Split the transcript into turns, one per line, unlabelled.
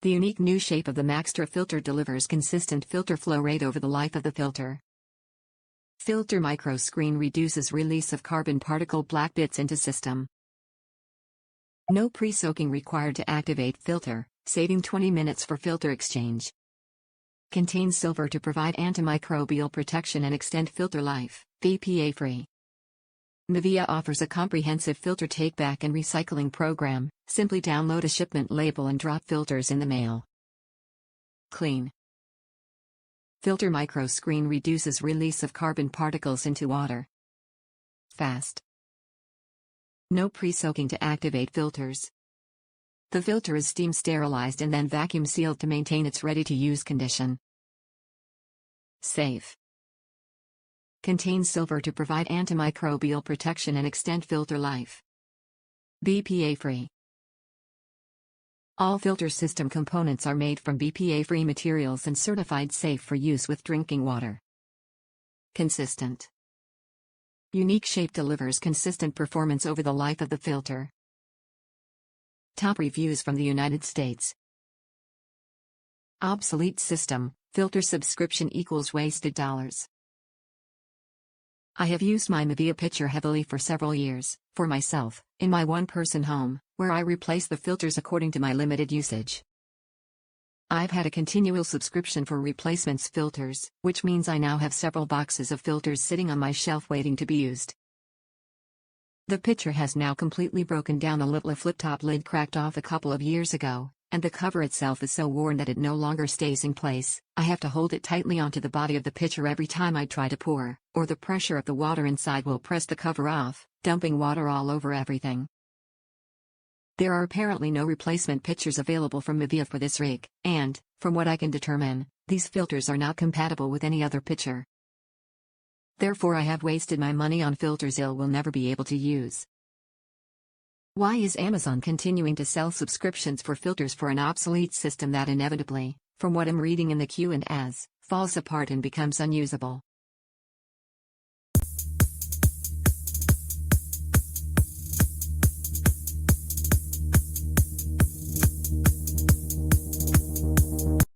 The unique new shape of the Maxtra filter delivers consistent filter flow rate over the life of the filter. Filter microscreen reduces release of carbon particle black bits into system. No pre-soaking required to activate filter, saving 20 minutes for filter exchange. Contains silver to provide antimicrobial protection and extend filter life, BPA-free. Mavea offers a comprehensive filter take-back and recycling program. Simply download a shipment label and drop filters in the mail. Clean. Filter microscreen reduces release of carbon particles into water. Fast. No pre-soaking to activate filters. The filter is steam sterilized and then vacuum sealed to maintain its ready-to-use condition. Safe. Contains silver to provide antimicrobial protection and extend filter life. BPA-free. All filter system components are made from BPA-free materials and certified safe for use with drinking water. Consistent. Unique shape delivers consistent performance over the life of the filter. Top reviews from the United States. Obsolete system, filter subscription equals wasted dollars. I have used my Mavea pitcher heavily for several years, for myself, in my one-person home, where I replace the filters according to my limited usage. I've had a continual subscription for replacements filters, which means I now have several boxes of filters sitting on my shelf waiting to be used. The pitcher has now completely broken down a little. A flip-top lid cracked off a couple of years ago, and the cover itself is so worn that it no longer stays in place. I have to hold it tightly onto the body of the pitcher every time I try to pour, or the pressure of the water inside will press the cover off, dumping water all over everything. There are apparently no replacement pitchers available from Mavea for this rig, and, from what I can determine, these filters are not compatible with any other pitcher. Therefore I have wasted my money on filters I will never be able to use. Why is Amazon continuing to sell subscriptions for filters for an obsolete system that inevitably, from what I'm reading in the Q&As, falls apart and becomes unusable?